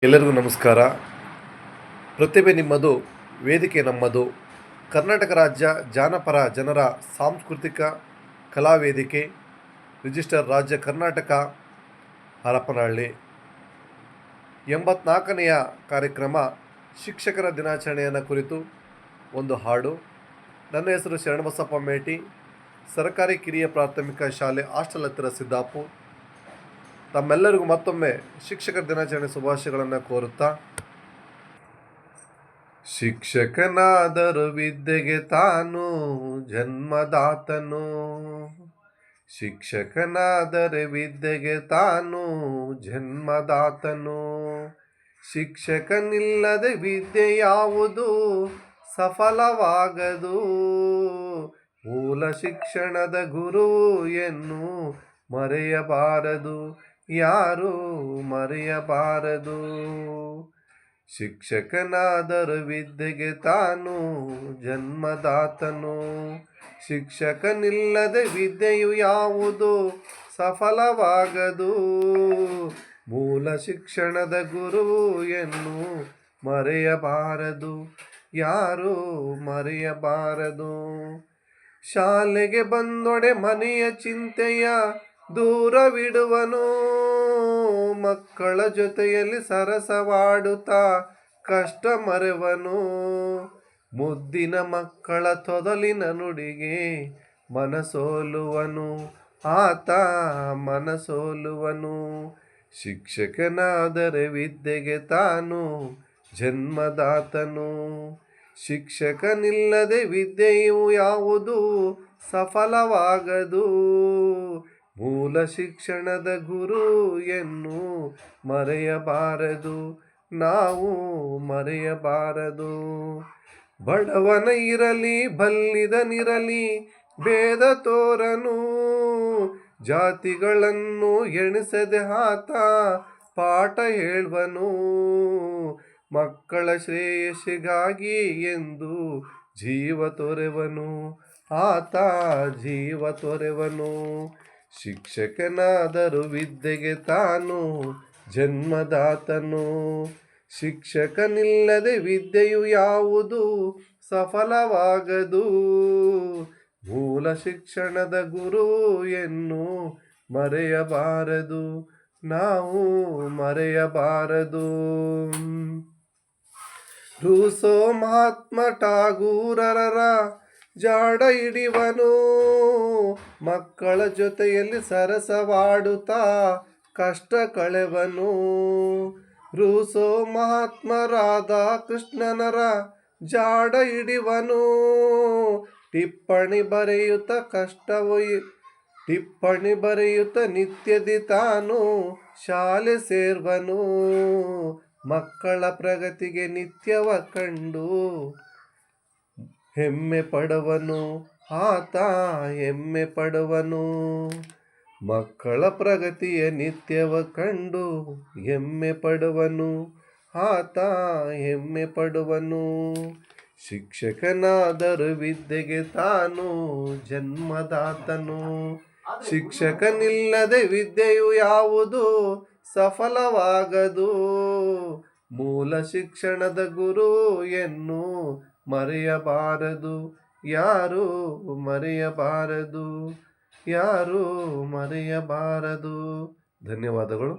ಎಲ್ಲರಿಗೂ ನಮಸ್ಕಾರ. ಪ್ರತಿಭೆ ನಿಮ್ಮದು, ವೇದಿಕೆ ನಮ್ಮದು. ಕರ್ನಾಟಕ ರಾಜ್ಯ ಜಾನಪರ ಜನರ ಸಾಂಸ್ಕೃತಿಕ ಕಲಾ ವೇದಿಕೆ, ರಿಜಿಸ್ಟರ್ ರಾಜ್ಯ ಕರ್ನಾಟಕ, ಹರಪನಹಳ್ಳಿ. 84ನೆಯ ಕಾರ್ಯಕ್ರಮ ಶಿಕ್ಷಕರ ದಿನಾಚರಣೆಯನ್ನು ಕುರಿತು ಒಂದು ಹಾಡು. ನನ್ನ ಹೆಸರು ಶರಣಬಸಪ್ಪ ಮೇಟಿ, ಸರ್ಕಾರಿ ಕಿರಿಯ ಪ್ರಾಥಮಿಕ ಶಾಲೆ ಹಾಸ್ಟೆಲ್ ಹತ್ತಿರ ಸಿದ್ದಾಪುರ. ತಮ್ಮೆಲ್ಲರಿಗೂ ಮತ್ತೊಮ್ಮೆ ಶಿಕ್ಷಕರ ದಿನಾಚರಣೆ ಶುಭಾಶಯಗಳನ್ನು ಕೋರುತ್ತಾ, ಶಿಕ್ಷಕನಾದರೂ ವಿದ್ಯೆಗೆ ತಾನು ಜನ್ಮದಾತನು, ಶಿಕ್ಷಕನಾದರೆ ವಿದ್ಯೆಗೆ ತಾನು ಜನ್ಮದಾತನು, ಶಿಕ್ಷಕನಿಲ್ಲದೆ ವಿದ್ಯೆ ಯಾವುದು ಸಫಲವಾಗದು, ಮೂಲ ಶಿಕ್ಷಣದ ಗುರು ಎನ್ನು ಮರೆಯಬಾರದು, ಯಾರೂ ಮರೆಯಬಾರದು. ಶಿಕ್ಷಕನಾದರೂ ವಿದ್ಯೆಗೆ ತಾನು ಜನ್ಮದಾತನು, ಶಿಕ್ಷಕನಿಲ್ಲದೆ ವಿದ್ಯೆಯು ಯಾವುದು ಸಫಲವಾಗದು, ಮೂಲ ಶಿಕ್ಷಣದ ಗುರು ಎನ್ನು ಮರೆಯಬಾರದು, ಯಾರೂ ಮರೆಯಬಾರದು. ಶಾಲೆಗೆ ಬಂದೊಡೆ ಮನೆಯ ಚಿಂತೆಯ ದೂರವಿಡುವನು, ಮಕ್ಕಳ ಜೊತೆಯಲ್ಲಿ ಸರಸವಾಡುತ್ತಾ ಕಷ್ಟ ಮರೆವನು, ಮುದ್ದಿನ ಮಕ್ಕಳ ತೊದಲಿನ ನುಡಿಗೆ ಮನಸೋಲುವನು, ಆತ ಮನಸೋಲುವನು. ಶಿಕ್ಷಕನಾದರೆ ವಿದ್ಯೆಗೆ ತಾನು ಜನ್ಮದಾತನು, ಶಿಕ್ಷಕನಿಲ್ಲದೆ ವಿದ್ಯೆಯು ಯಾವುದು ಸಫಲವಾಗದು, ಮೂಲ ಶಿಕ್ಷಣದ ಗುರು ಎನ್ನು ಮರೆಯಬಾರದು, ನಾವು ಮರೆಯಬಾರದು. ಬಡವನ ಇರಲಿ ಬಲ್ಲಿದನಿರಲಿ ಭೇದ ತೋರನು, ಜಾತಿಗಳನ್ನು ಎಣಿಸದೆ ಆತ ಪಾಠ ಹೇಳುವನು, ಮಕ್ಕಳ ಶ್ರೇಯಸ್ಸಿಗಾಗಿ ಎಂದು ಜೀವ ತೊರೆವನು, ಆತ ಜೀವ ತೊರೆವನು. ಶಿಕ್ಷಕನಾದರೂ ವಿದ್ಯೆಗೆ ತಾನು ಜನ್ಮದಾತನು, ಶಿಕ್ಷಕನಿಲ್ಲದೆ ವಿದ್ಯೆಯು ಯಾವುದು ಸಫಲವಾಗದು, ಮೂಲ ಶಿಕ್ಷಣದ ಗುರು ಎನ್ನು ಮರೆಯಬಾರದು, ನಾವು ಮರೆಯಬಾರದು. ರೂಸೋ ಮಹಾತ್ಮ ಠಾಗೂರರ ಜಾಡ ಹಿಡಿವನು, ಮಕ್ಕಳ ಜೊತೆಯಲ್ಲಿ ಸರಸವಾಡುತ್ತಾ ಕಷ್ಟ ಕಳೆವನು, ರೂಸೋ ಮಹಾತ್ಮ ರಾಧಾ ಕೃಷ್ಣನರ ಜಾಡ ಹಿಡಿವನು, ಟಿಪ್ಪಣಿ ಬರೆಯುತ್ತ ನಿತ್ಯದಿ ತಾನು ಶಾಲೆ ಸೇರ್ವನು, ಮಕ್ಕಳ ಪ್ರಗತಿಗೆ ನಿತ್ಯವ ಕಂಡು ಹೆಮ್ಮೆ ಪಡುವನು, ಆತ ಹೆಮ್ಮೆ ಪಡುವನು, ಮಕ್ಕಳ ಪ್ರಗತಿಯ ನಿತ್ಯವ ಕಂಡು ಹೆಮ್ಮೆ ಪಡುವನು, ಆತ ಹೆಮ್ಮೆ ಪಡುವನು. ಶಿಕ್ಷಕನಾದರೂ ವಿದ್ಯೆಗೆ ತಾನು ಜನ್ಮದಾತನು, ಶಿಕ್ಷಕನಿಲ್ಲದೆ ವಿದ್ಯೆಯು ಯಾವುದು ಸಫಲವಾಗದು, ಮೂಲ ಶಿಕ್ಷಣದ ಗುರು ಎನ್ನು ಮರೆಯಬಾರದು, ಯಾರೂ ಮರೆಯಬಾರದು, ಯಾರೂ ಮರೆಯಬಾರದು. ಧನ್ಯವಾದಗಳು.